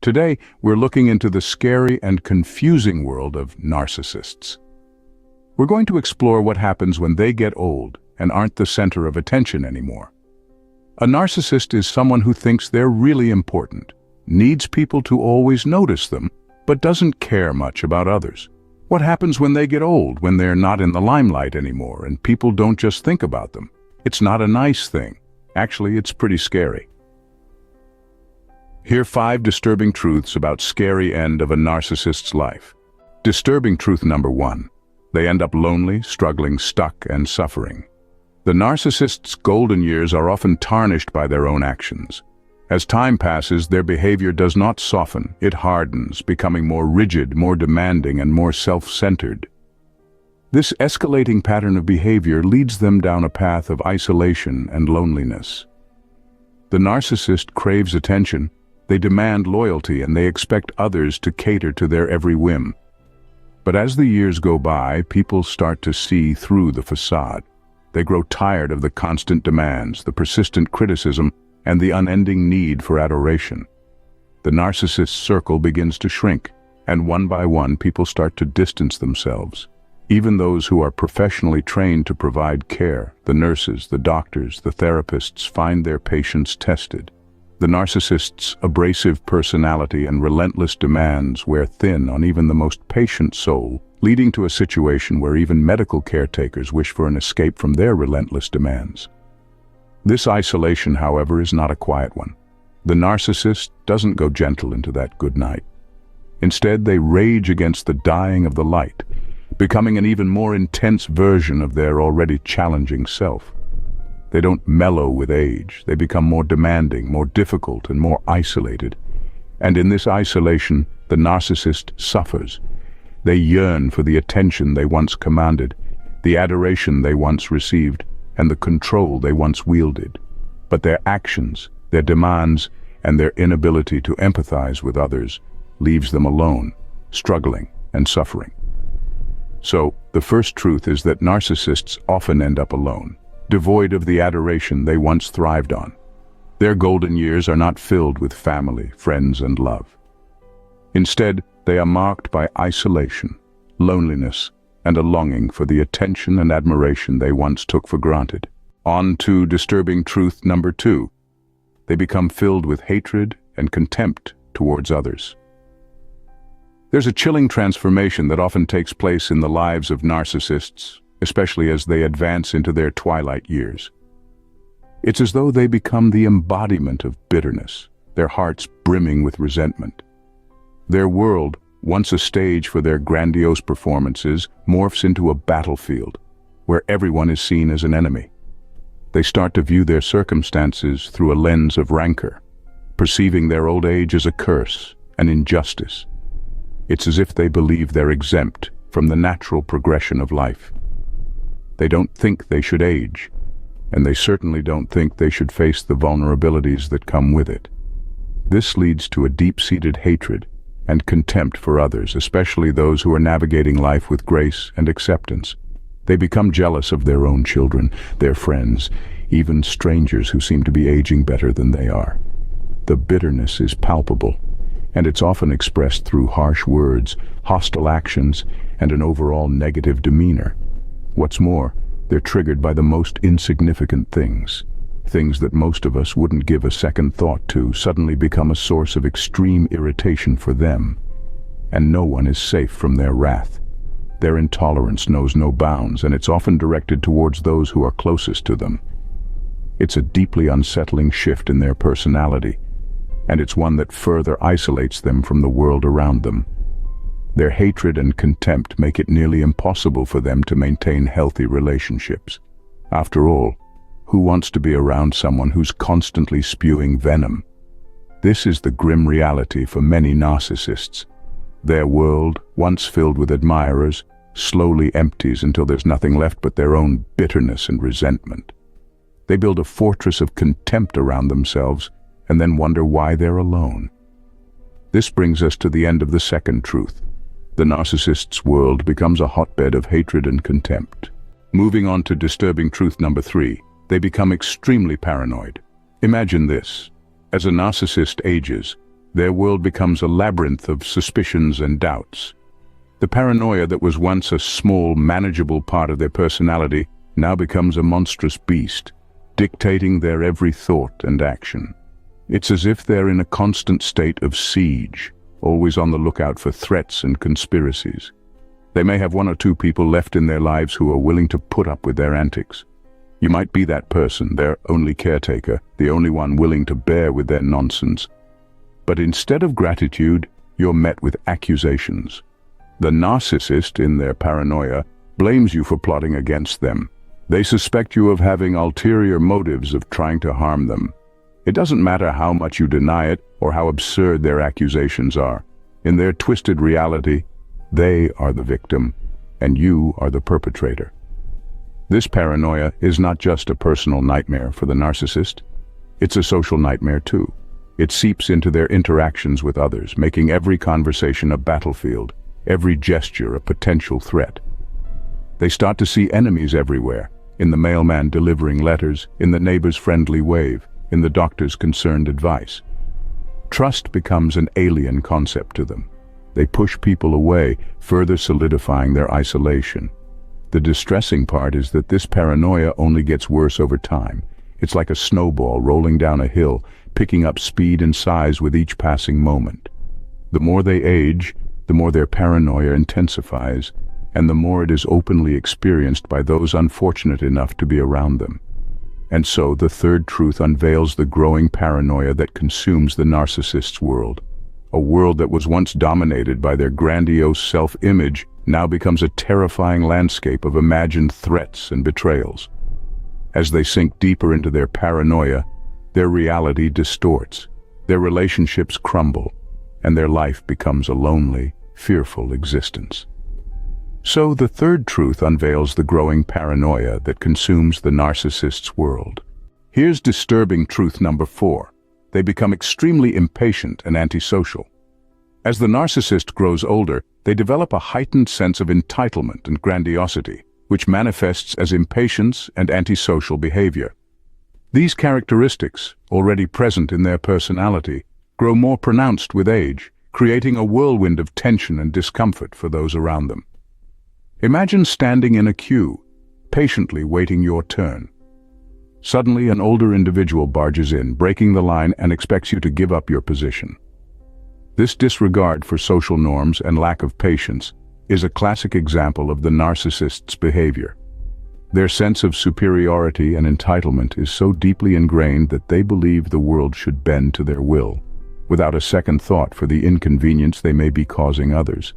Today, we're looking into the scary and confusing world of narcissists. We're going to explore what happens when they get old and aren't the center of attention anymore. A narcissist is someone who thinks they're really important, needs people to always notice them, but doesn't care much about others. What happens when they get old, when they're not in the limelight anymore and people don't just think about them? It's not a nice thing. Actually, it's pretty scary. Here are 5 disturbing truths about scary end of a narcissist's life. Disturbing truth number 1. They end up lonely, struggling, stuck, and suffering. The narcissist's golden years are often tarnished by their own actions. As time passes, their behavior does not soften, it hardens, becoming more rigid, more demanding, and more self-centered. This escalating pattern of behavior leads them down a path of isolation and loneliness. The narcissist craves attention. They demand loyalty and they expect others to cater to their every whim. But as the years go by, people start to see through the facade. They grow tired of the constant demands, the persistent criticism, and the unending need for adoration. The narcissist's circle begins to shrink, and one by one people start to distance themselves. Even those who are professionally trained to provide care, the nurses, the doctors, the therapists, find their patients tested. The narcissist's abrasive personality and relentless demands wear thin on even the most patient soul, leading to a situation where even medical caretakers wish for an escape from their relentless demands. This isolation, however, is not a quiet one. The narcissist doesn't go gentle into that good night. Instead, they rage against the dying of the light, becoming an even more intense version of their already challenging self. They don't mellow with age. They become more demanding, more difficult, and more isolated. And in this isolation, the narcissist suffers. They yearn for the attention they once commanded, the adoration they once received, and the control they once wielded. But their actions, their demands, and their inability to empathize with others leaves them alone, struggling and suffering. So, the first truth is that narcissists often end up alone, devoid of the adoration they once thrived on. Their golden years are not filled with family, friends, and love. Instead, they are marked by isolation, loneliness, and a longing for the attention and admiration they once took for granted. On to disturbing truth number 2. They become filled with hatred and contempt towards others. There's a chilling transformation that often takes place in the lives of narcissists, especially as they advance into their twilight years. It's as though they become the embodiment of bitterness, their hearts brimming with resentment. Their world, once a stage for their grandiose performances, morphs into a battlefield where everyone is seen as an enemy. They start to view their circumstances through a lens of rancor, perceiving their old age as a curse, an injustice. It's as if they believe they're exempt from the natural progression of life. They don't think they should age, and they certainly don't think they should face the vulnerabilities that come with it. This leads to a deep-seated hatred and contempt for others, especially those who are navigating life with grace and acceptance. They become jealous of their own children, their friends, even strangers who seem to be aging better than they are. The bitterness is palpable, and it's often expressed through harsh words, hostile actions, and an overall negative demeanor. What's more, they're triggered by the most insignificant things. Things that most of us wouldn't give a second thought to suddenly become a source of extreme irritation for them. And no one is safe from their wrath. Their intolerance knows no bounds, and it's often directed towards those who are closest to them. It's a deeply unsettling shift in their personality, and it's one that further isolates them from the world around them. Their hatred and contempt make it nearly impossible for them to maintain healthy relationships. After all, who wants to be around someone who's constantly spewing venom? This is the grim reality for many narcissists. Their world, once filled with admirers, slowly empties until there's nothing left but their own bitterness and resentment. They build a fortress of contempt around themselves and then wonder why they're alone. This brings us to the end of the second truth. The narcissist's world becomes a hotbed of hatred and contempt. Moving on to disturbing truth number 3, they become extremely paranoid. Imagine this. As a narcissist ages, their world becomes a labyrinth of suspicions and doubts. The paranoia that was once a small, manageable part of their personality now becomes a monstrous beast, dictating their every thought and action. It's as if they're in a constant state of siege, always on the lookout for threats and conspiracies. They may have one or two people left in their lives who are willing to put up with their antics. You might be that person, their only caretaker, the only one willing to bear with their nonsense. But instead of gratitude, you're met with accusations. The narcissist, in their paranoia, blames you for plotting against them. They suspect you of having ulterior motives of trying to harm them. It doesn't matter how much you deny it or how absurd their accusations are. In their twisted reality, they are the victim, and you are the perpetrator. This paranoia is not just a personal nightmare for the narcissist. It's a social nightmare too. It seeps into their interactions with others, making every conversation a battlefield, every gesture a potential threat. They start to see enemies everywhere, in the mailman delivering letters, in the neighbor's friendly wave, in the doctor's concerned advice. Trust becomes an alien concept to them. They push people away, further solidifying their isolation. The distressing part is that this paranoia only gets worse over time. It's like a snowball rolling down a hill, picking up speed and size with each passing moment. The more they age, the more their paranoia intensifies, and the more it is openly experienced by those unfortunate enough to be around them. And so the third truth unveils the growing paranoia that consumes the narcissist's world. A world that was once dominated by their grandiose self-image now becomes a terrifying landscape of imagined threats and betrayals. As they sink deeper into their paranoia, their reality distorts, their relationships crumble, and their life becomes a lonely, fearful existence. So the third truth unveils the growing paranoia that consumes the narcissist's world. Here's disturbing truth number 4. They become extremely impatient and antisocial. As the narcissist grows older, they develop a heightened sense of entitlement and grandiosity, which manifests as impatience and antisocial behavior. These characteristics, already present in their personality, grow more pronounced with age, creating a whirlwind of tension and discomfort for those around them. Imagine standing in a queue, patiently waiting your turn. Suddenly, an older individual barges in, breaking the line, and expects you to give up your position. This disregard for social norms and lack of patience is a classic example of the narcissist's behavior. Their sense of superiority and entitlement is so deeply ingrained that they believe the world should bend to their will, without a second thought for the inconvenience they may be causing others.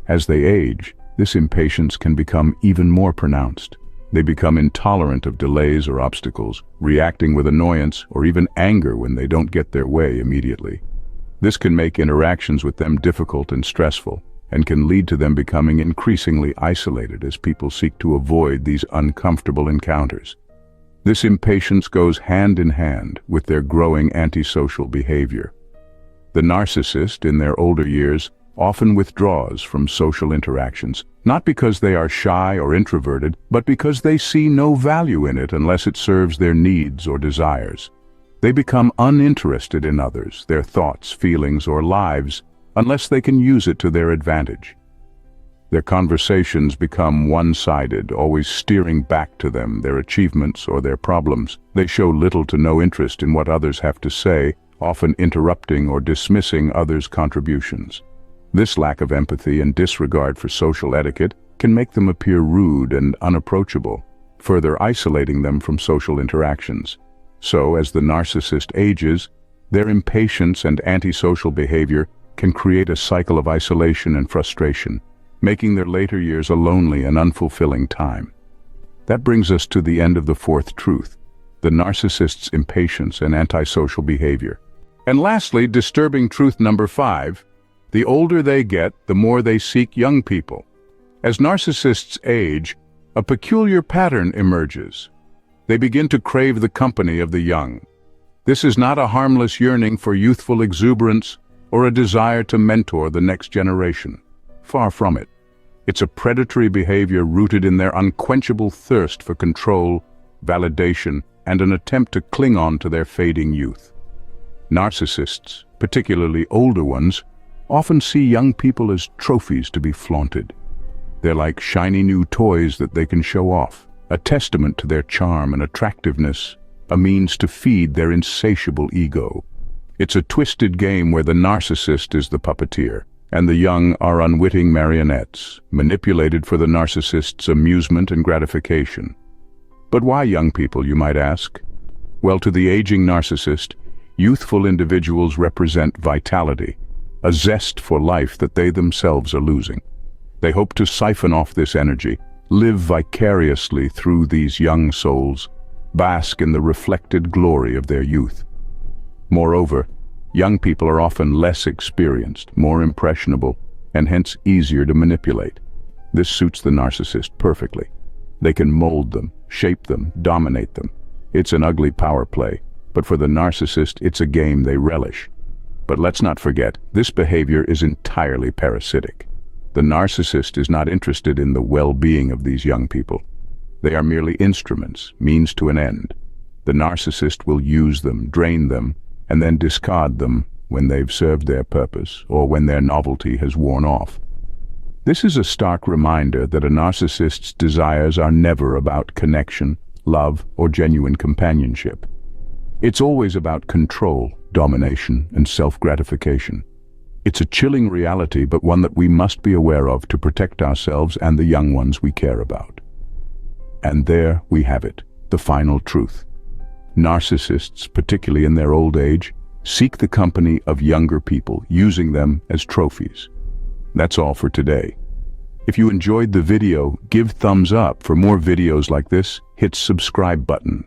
As they age, this impatience can become even more pronounced. They become intolerant of delays or obstacles, reacting with annoyance or even anger when they don't get their way immediately. This can make interactions with them difficult and stressful, and can lead to them becoming increasingly isolated as people seek to avoid these uncomfortable encounters. This impatience goes hand in hand with their growing antisocial behavior. The narcissist, in their older years, often withdraws from social interactions, not because they are shy or introverted, but because they see no value in it unless it serves their needs or desires. They become uninterested in others, their thoughts, feelings, or lives, unless they can use it to their advantage. Their conversations become one-sided, always steering back to them, their achievements or their problems. They show little to no interest in what others have to say, often interrupting or dismissing others' contributions. This lack of empathy and disregard for social etiquette can make them appear rude and unapproachable, further isolating them from social interactions. So, as the narcissist ages, their impatience and antisocial behavior can create a cycle of isolation and frustration, making their later years a lonely and unfulfilling time. That brings us to the end of the fourth truth, the narcissist's impatience and antisocial behavior. And lastly, disturbing truth number 5, the older they get, the more they seek young people. As narcissists age, a peculiar pattern emerges. They begin to crave the company of the young. This is not a harmless yearning for youthful exuberance or a desire to mentor the next generation. Far from it. It's a predatory behavior rooted in their unquenchable thirst for control, validation, and an attempt to cling on to their fading youth. Narcissists, particularly older ones, often see young people as trophies to be flaunted. They're like shiny new toys that they can show off, a testament to their charm and attractiveness, a means to feed their insatiable ego. It's a twisted game where the narcissist is the puppeteer, and the young are unwitting marionettes, manipulated for the narcissist's amusement and gratification. But why young people, you might ask? Well, to the aging narcissist, youthful individuals represent vitality, a zest for life that they themselves are losing. They hope to siphon off this energy, live vicariously through these young souls, bask in the reflected glory of their youth. Moreover, young people are often less experienced, more impressionable, and hence easier to manipulate. This suits the narcissist perfectly. They can mold them, shape them, dominate them. It's an ugly power play, but for the narcissist, it's a game they relish. But let's not forget, this behavior is entirely parasitic. The narcissist is not interested in the well-being of these young people. They are merely instruments, means to an end. The narcissist will use them, drain them, and then discard them when they've served their purpose or when their novelty has worn off. This is a stark reminder that a narcissist's desires are never about connection, love, or genuine companionship. It's always about control, domination, and self-gratification. It's a chilling reality, but one that we must be aware of to protect ourselves and the young ones we care about. And there we have it, the final truth. Narcissists, particularly in their old age, seek the company of younger people, using them as trophies. That's all for today. If you enjoyed the video, give thumbs up. For more videos like this, hit subscribe button.